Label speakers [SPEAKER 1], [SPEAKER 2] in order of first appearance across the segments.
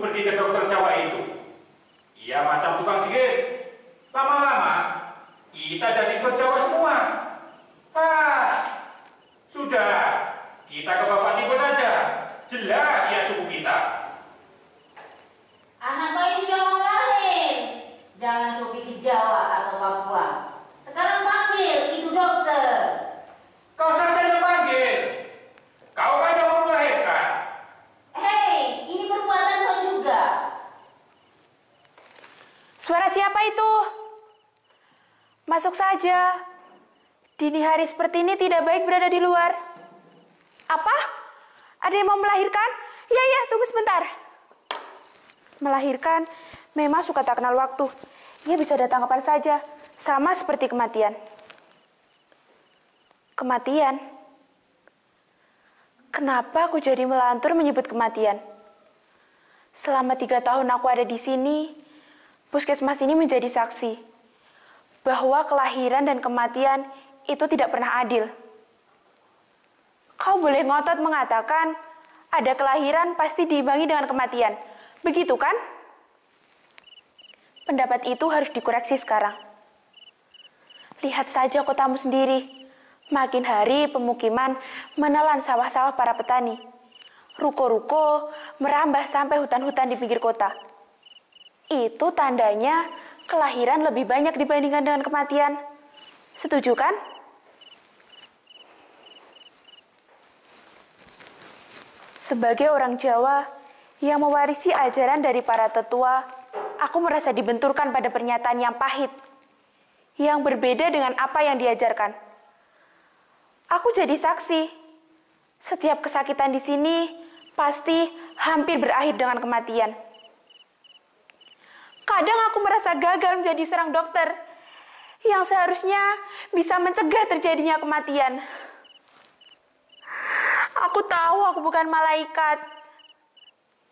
[SPEAKER 1] untuk pergi ke dokter Jawa itu. Ia macam tukang sihir. Lama-lama, kita jadi sok Jawa semua. Sudah. Kita ke Bapak Tibo saja. Jelas ia suku kita.
[SPEAKER 2] Anak bayi sudah mau lahir. Jangan suruh di Jawa atau Papua. Sekarang panggil itu dokter.
[SPEAKER 1] Kau saja yang panggil. Kau kan yang mau melahirkan.
[SPEAKER 2] Hei, ini perbuatan kau juga.
[SPEAKER 3] Suara siapa itu? Masuk saja. Dini hari seperti ini tidak baik berada di luar. Apa? Ada yang mau melahirkan? Ya, tunggu sebentar. Melahirkan memang suka tak kenal waktu. Ia bisa datang kapan saja, sama seperti kematian. Kematian? Kenapa aku jadi melantur menyebut kematian? Selama 3 tahun aku ada di sini, puskesmas ini menjadi saksi bahwa kelahiran dan kematian itu tidak pernah adil. Kau boleh ngotot mengatakan ada kelahiran pasti diimbangi dengan kematian. Begitu kan? Pendapat itu harus dikoreksi sekarang. Lihat saja kotamu sendiri. Makin hari pemukiman menelan sawah-sawah para petani. Ruko-ruko merambah sampai hutan-hutan di pinggir kota. Itu tandanya kelahiran lebih banyak dibandingkan dengan kematian. Setuju kan? Sebagai orang Jawa yang mewarisi ajaran dari para tetua, aku merasa dibenturkan pada pernyataan yang pahit, yang berbeda dengan apa yang diajarkan. Aku jadi saksi. Setiap kesakitan di sini pasti hampir berakhir dengan kematian. Kadang aku merasa gagal menjadi seorang dokter yang seharusnya bisa mencegah terjadinya kematian. Aku tahu aku bukan malaikat,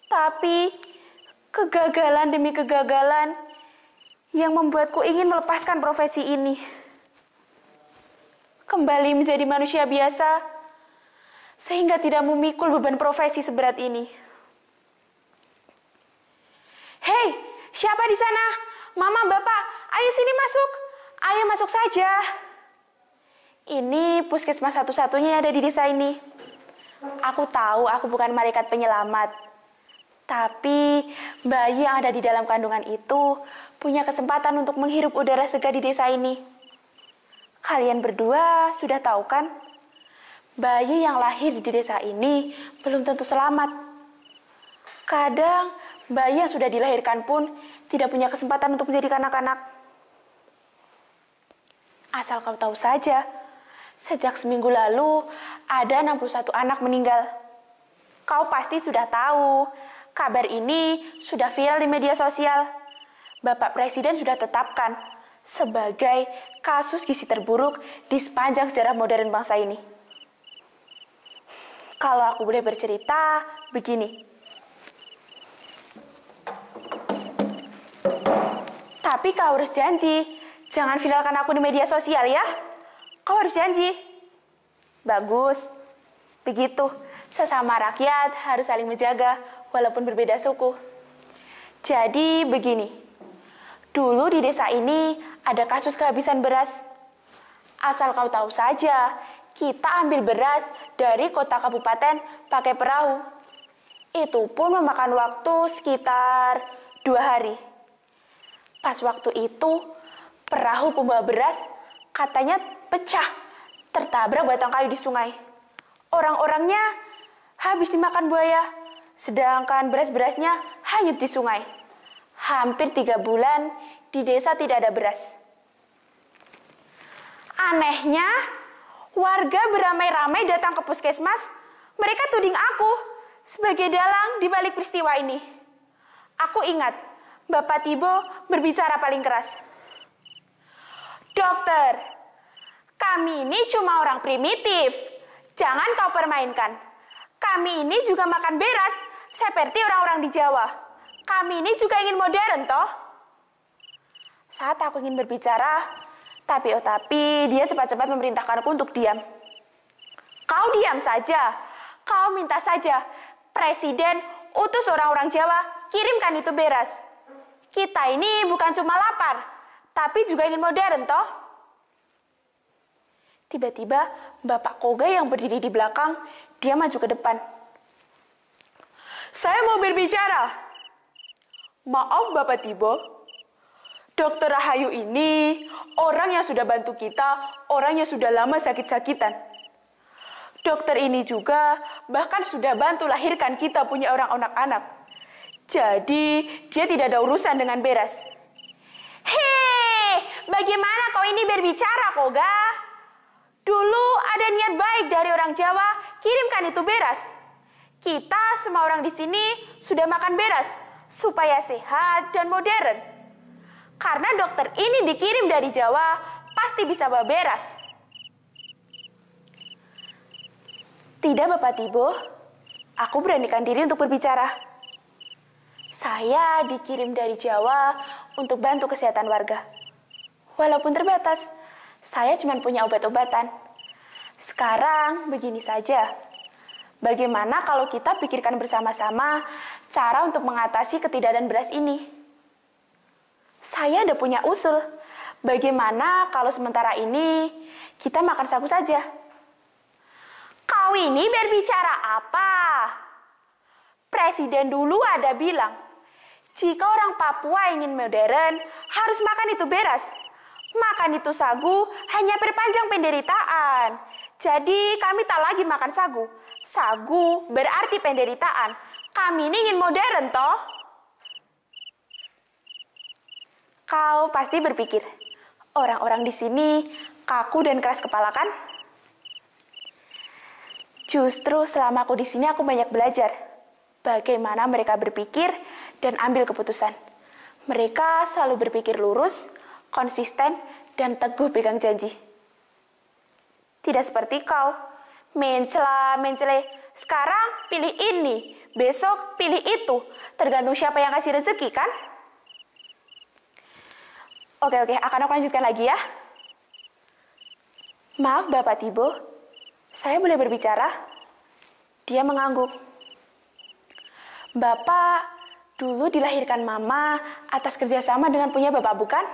[SPEAKER 3] tapi kegagalan demi kegagalan yang membuatku ingin melepaskan profesi ini. Kembali menjadi manusia biasa, sehingga tidak memikul beban profesi seberat ini. Hei, siapa di sana? Mama, Bapak, ayo sini masuk. Ayo masuk saja. Ini puskesmas satu-satunya yang ada di desa ini. Aku tahu aku bukan malaikat penyelamat. Tapi bayi yang ada di dalam kandungan itu punya kesempatan untuk menghirup udara segar di desa ini. Kalian berdua sudah tahu kan? Bayi yang lahir di desa ini belum tentu selamat. Kadang bayi yang sudah dilahirkan pun tidak punya kesempatan untuk menjadi kanak-kanak. Asal kau tahu saja, sejak seminggu lalu ada 61 anak meninggal. Kau pasti sudah tahu, kabar ini sudah viral di media sosial. Bapak Presiden sudah tetapkan sebagai kasus gizi terburuk di sepanjang sejarah modern bangsa ini. Kalau aku boleh bercerita, begini. Tapi kau harus janji, jangan viralkan aku di media sosial ya. Kau harus janji. Bagus. Begitu, sesama rakyat harus saling menjaga walaupun berbeda suku. Jadi begini, dulu di desa ini ada kasus kehabisan beras. Asal kau tahu saja, kita ambil beras dari kota kabupaten pakai perahu. Itu pun memakan waktu sekitar 2 hari. Pas waktu itu, perahu pembawa beras katanya pecah, tertabrak batang kayu di sungai. Orang-orangnya habis dimakan buaya, sedangkan beras-berasnya hanyut di sungai. Hampir 3 bulan di desa tidak ada beras. Anehnya, warga beramai-ramai datang ke puskesmas. Mereka tuding aku sebagai dalang di balik peristiwa ini. Aku ingat, Bapak Tibo berbicara paling keras. Dokter, kami ini cuma orang primitif. Jangan kau permainkan. Kami ini juga makan beras seperti orang-orang di Jawa. Kami ini juga ingin modern, toh. Saat aku ingin berbicara, tapi dia cepat-cepat memerintahkanku untuk diam. Kau diam saja. Kau minta saja Presiden utus orang-orang Jawa kirimkan itu beras. Kita ini bukan cuma lapar, tapi juga ingin modern, toh. Tiba-tiba, Bapak Koga yang berdiri di belakang, dia maju ke depan. Saya mau berbicara. Maaf, Bapak Tibo. Dokter Rahayu ini orang yang sudah bantu kita, orang yang sudah lama sakit-sakitan. Dokter ini juga bahkan sudah bantu lahirkan kita punya orang anak-anak. Jadi, dia tidak ada urusan dengan beras. Hei, bagaimana kau ini berbicara, Koga? Dulu ada niat baik dari orang Jawa, kirimkan itu beras. Kita semua orang di sini sudah makan beras, supaya sehat dan modern. Karena dokter ini dikirim dari Jawa, pasti bisa bawa beras. Tidak, Bapak Tibo. Aku beranikan diri untuk berbicara. Saya dikirim dari Jawa untuk bantu kesehatan warga. Walaupun terbatas, saya cuma punya obat-obatan. Sekarang begini saja. Bagaimana kalau kita pikirkan bersama-sama cara untuk mengatasi ketidakadaan beras ini? Saya ada punya usul. Bagaimana kalau sementara ini kita makan sagu saja? Kau ini berbicara apa? Presiden dulu ada bilang, jika orang Papua ingin modern, harus makan itu beras. Makan itu sagu hanya perpanjang penderitaan. Jadi kami tak lagi makan sagu. Sagu berarti penderitaan. Kami ini ingin modern, toh? Kau pasti berpikir, orang-orang di sini kaku dan keras kepala, kan? Justru selama aku di sini aku banyak belajar bagaimana mereka berpikir dan ambil keputusan. Mereka selalu berpikir lurus, konsisten, dan teguh pegang janji. Tidak seperti kau, mencela-mencele. Sekarang pilih ini, besok pilih itu. Tergantung siapa yang kasih rezeki, kan? Oke, akan aku lanjutkan lagi ya. Maaf, Bapak Tibo. Saya boleh berbicara? Dia mengangguk. Bapak dulu dilahirkan Mama atas kerjasama dengan punya Bapak, bukan?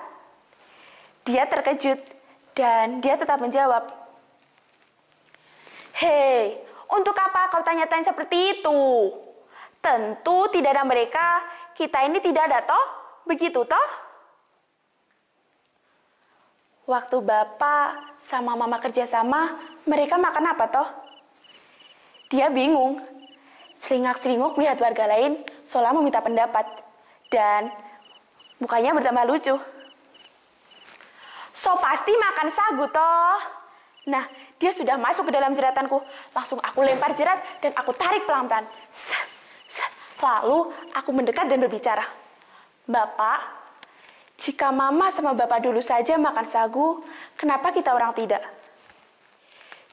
[SPEAKER 3] Dia terkejut dan dia tetap menjawab. Hei, untuk apa kau tanya-tanya seperti itu? Tentu tidak ada mereka, kita ini tidak ada, toh? Begitu, toh? Waktu Bapak sama Mama kerjasama, mereka makan apa, toh? Dia bingung. Selingak-selinguk melihat warga lain, seolah meminta pendapat. Dan mukanya bertambah lucu. So pasti makan sagu, toh? Nah, dia sudah masuk ke dalam jeratanku. Langsung aku lempar jerat dan aku tarik pelan-pelan. Lalu aku mendekat dan berbicara. Bapak, jika Mama sama Bapak dulu saja makan sagu, kenapa kita orang tidak?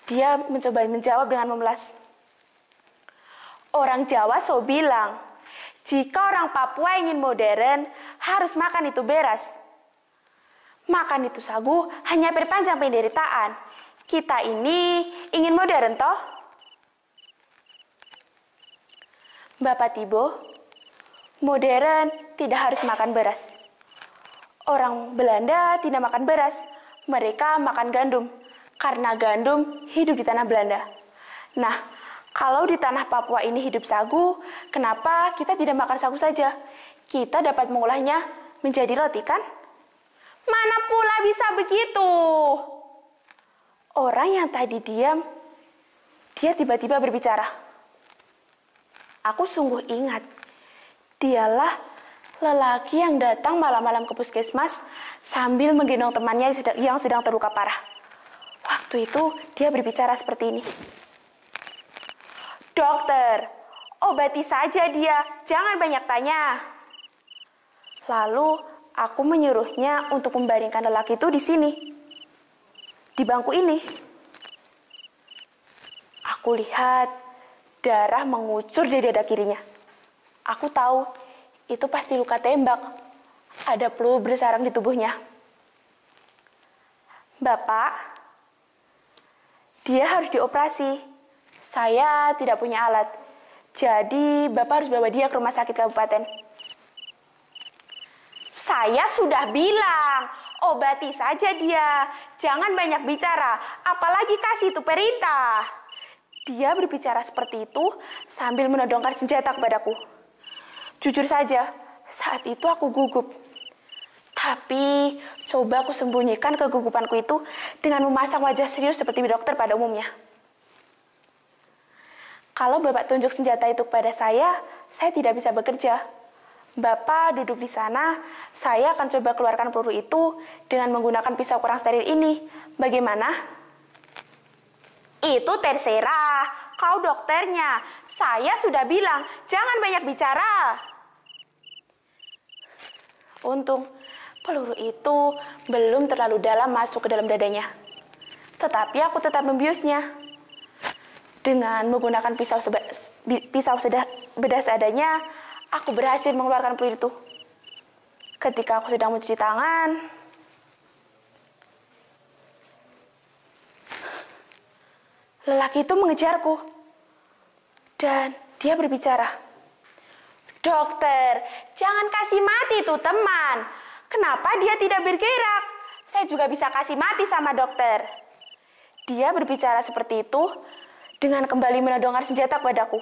[SPEAKER 3] Dia mencoba menjawab dengan memelas. Orang Jawa so bilang, jika orang Papua ingin modern, harus makan itu beras. Makan itu sagu hanya perpanjang penderitaan. Kita ini ingin modern, toh? Bapak Tibo, modern tidak harus makan beras. Orang Belanda tidak makan beras, mereka makan gandum, karena gandum hidup di tanah Belanda. Nah, kalau di tanah Papua ini hidup sagu, kenapa kita tidak makan sagu saja? Kita dapat mengolahnya menjadi roti, kan? Mana pula bisa begitu? Orang yang tadi diam, dia tiba-tiba berbicara. Aku sungguh ingat, dialah lelaki yang datang malam-malam ke puskesmas sambil menggendong temannya yang sedang terluka parah. Waktu itu dia berbicara seperti ini. Dokter, obati saja dia, jangan banyak tanya. Lalu aku menyuruhnya untuk membaringkan lelaki itu di sini, di bangku ini. Aku lihat darah mengucur dari dada kirinya. Aku tahu itu pasti luka tembak. Ada peluru bersarang di tubuhnya. Bapak, dia harus dioperasi. Saya tidak punya alat. Jadi, Bapak harus bawa dia ke rumah sakit kabupaten. Saya sudah bilang, obati saja dia. Jangan banyak bicara, apalagi kasih itu perintah. Dia berbicara seperti itu sambil menodongkan senjata kepadaku. Jujur saja, saat itu aku gugup. Tapi coba aku sembunyikan kegugupanku itu dengan memasang wajah serius seperti dokter pada umumnya. Kalau Bapak tunjuk senjata itu kepada saya tidak bisa bekerja. Bapak duduk di sana, saya akan coba keluarkan peluru itu dengan menggunakan pisau kurang steril ini. Bagaimana? Itu terserah, kau dokternya. Saya sudah bilang, jangan banyak bicara. Untung, peluru itu belum terlalu dalam masuk ke dalam dadanya. Tetapi aku tetap membiusnya. Dengan menggunakan pisau bedah seadanya, aku berhasil mengeluarkan peluru itu. Ketika aku sedang mencuci tangan, lelaki itu mengejarku. Dan dia berbicara, "Dokter, jangan kasih mati tuh teman. Kenapa dia tidak bergerak? Saya juga bisa kasih mati sama dokter." Dia berbicara seperti itu dengan kembali menodongkan senjata kepadaku.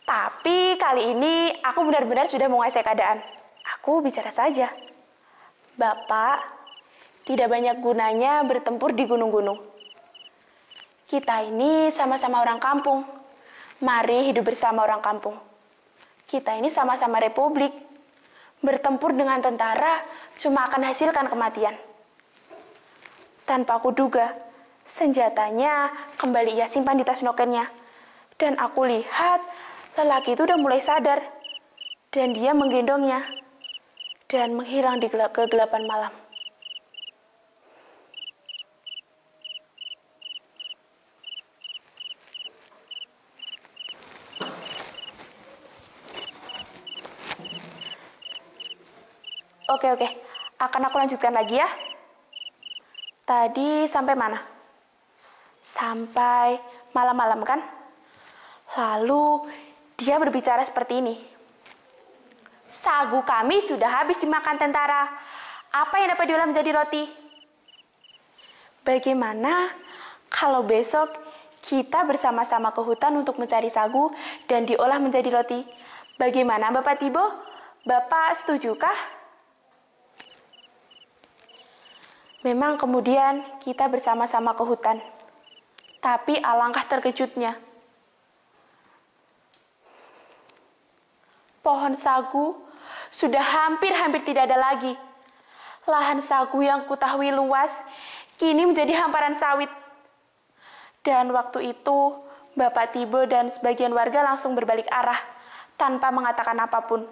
[SPEAKER 3] Tapi kali ini aku benar-benar sudah menguasai keadaan. Aku bicara saja. "Bapak, tidak banyak gunanya bertempur di gunung-gunung. Kita ini sama-sama orang kampung. Mari hidup bersama orang kampung. Kita ini sama-sama republik. Bertempur dengan tentara cuma akan hasilkan kematian." Tanpa aku duga, senjatanya kembali ia simpan di tas nokennya. Dan aku lihat lelaki itu udah mulai sadar. Dan dia menggendongnya. Dan menghilang di kegelapan malam. Oke. Akan aku lanjutkan lagi ya. Tadi sampai mana? Sampai malam-malam kan? Lalu dia berbicara seperti ini. "Sagu kami sudah habis dimakan tentara. Apa yang dapat diolah menjadi roti? Bagaimana kalau besok kita bersama-sama ke hutan untuk mencari sagu dan diolah menjadi roti? Bagaimana Bapak Tibo? Bapak setujukah?" Memang kemudian kita bersama-sama ke hutan. Tapi alangkah terkejutnya. Pohon sagu sudah hampir tidak ada lagi. Lahan sagu yang kutahui luas kini menjadi hamparan sawit. Dan waktu itu Bapak Tibo dan sebagian warga langsung berbalik arah tanpa mengatakan apapun.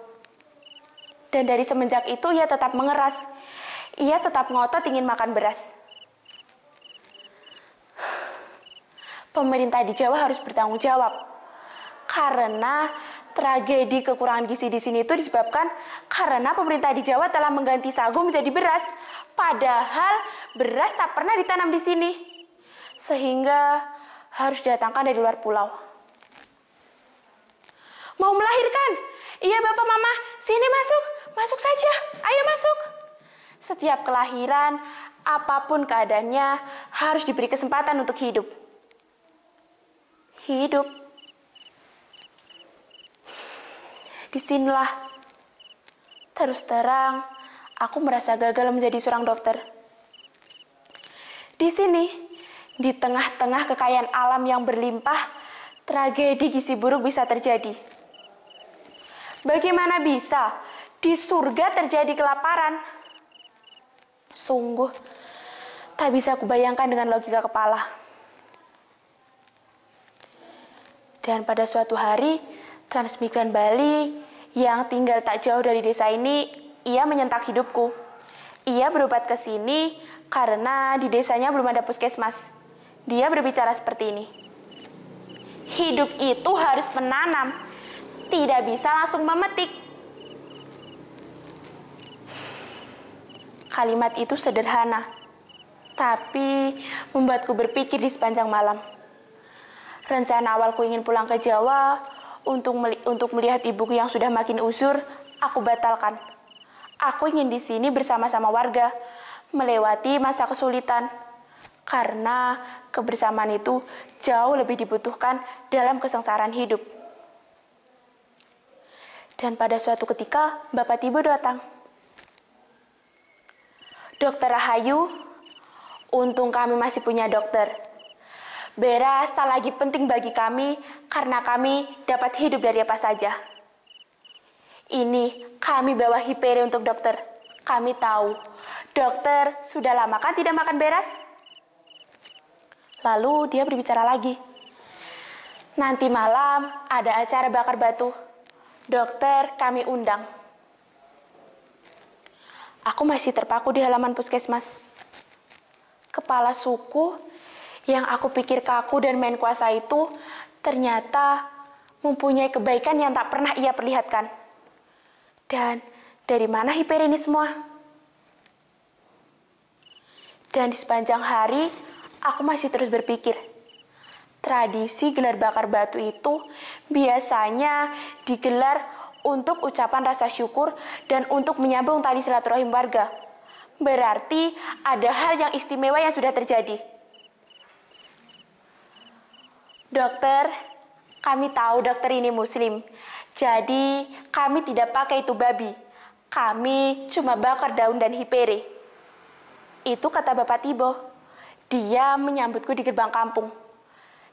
[SPEAKER 3] Dan dari semenjak itu ia tetap mengeras. Ia tetap ngotot ingin makan beras. Pemerintah di Jawa harus bertanggung jawab. Karena tragedi kekurangan gizi di sini itu disebabkan karena pemerintah di Jawa telah mengganti sagu menjadi beras. Padahal beras tak pernah ditanam di sini. Sehingga harus didatangkan dari luar pulau. "Mau melahirkan? Iya Bapak Mama, sini masuk. Masuk saja, ayo masuk." Setiap kelahiran, apapun keadaannya, harus diberi kesempatan untuk hidup. Hidup. Disinilah, terus terang, aku merasa gagal menjadi seorang dokter. Di sini, di tengah-tengah kekayaan alam yang berlimpah, tragedi gizi buruk bisa terjadi. Bagaimana bisa di surga terjadi kelaparan? Sungguh, tak bisa kubayangkan dengan logika kepala. Dan pada suatu hari, transmigran Bali yang tinggal tak jauh dari desa ini, ia menyentak hidupku. Ia berobat ke sini karena di desanya belum ada puskesmas. Dia berbicara seperti ini. "Hidup itu harus menanam, tidak bisa langsung memetik." Kalimat itu sederhana, tapi membuatku berpikir di sepanjang malam. Rencana awalku ingin pulang ke Jawa untuk melihat ibuku yang sudah makin usur, aku batalkan. Aku ingin di sini bersama-sama warga, melewati masa kesulitan. Karena kebersamaan itu jauh lebih dibutuhkan dalam kesengsaraan hidup. Dan pada suatu ketika, Bapak Tibo datang. Dokter Rahayu, untung kami masih punya dokter. Beras tak lagi penting bagi kami karena kami dapat hidup dari apa saja. Ini kami bawa Hipere untuk dokter. Kami tahu, dokter sudah lama kan tidak makan beras? Lalu dia berbicara lagi. Nanti malam ada acara bakar batu. Dokter kami undang. Aku masih terpaku di halaman puskesmas. Kepala suku yang aku pikir kaku dan main kuasa itu ternyata mempunyai kebaikan yang tak pernah ia perlihatkan. Dan dari mana Hipere ini semua? Dan di sepanjang hari, aku masih terus berpikir, tradisi gelar bakar batu itu biasanya digelar untuk ucapan rasa syukur dan untuk menyambung tali silaturahim warga. Berarti ada hal yang istimewa yang sudah terjadi. Dokter, kami tahu dokter ini muslim. Jadi kami tidak pakai itu babi. Kami cuma bakar daun dan Hipere. Itu kata Bapak Tibo. Dia menyambutku di gerbang kampung.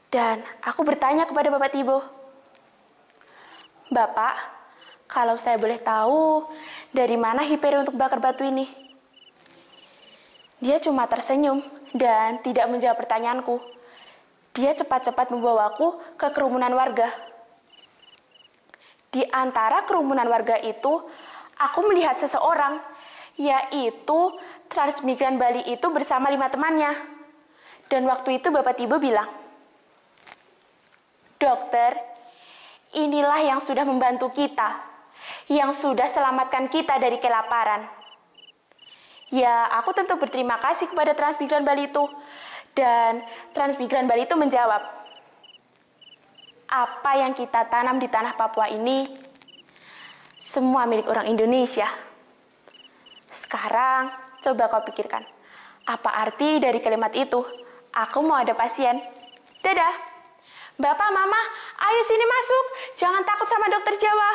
[SPEAKER 3] Dan aku bertanya kepada Bapak Tibo. Bapak, kalau saya boleh tahu, dari mana Hipere untuk bakar batu ini? Dia cuma tersenyum dan tidak menjawab pertanyaanku. Dia cepat-cepat membawaku ke kerumunan warga. Di antara kerumunan warga itu, aku melihat seseorang, yaitu transmigran Bali itu bersama 5 temannya. Dan waktu itu Bapak Tibo bilang, Dokter, inilah yang sudah membantu kita, yang sudah selamatkan kita dari kelaparan. Ya, aku tentu berterima kasih kepada transmigran Bali itu. Dan transmigran Bali itu menjawab, apa yang kita tanam di tanah Papua ini, semua milik orang Indonesia. Sekarang, coba kau pikirkan, apa arti dari kalimat itu? Aku mau ada pasien. Dadah. Bapak, Mama, ayo sini masuk. Jangan takut sama dokter Jawa.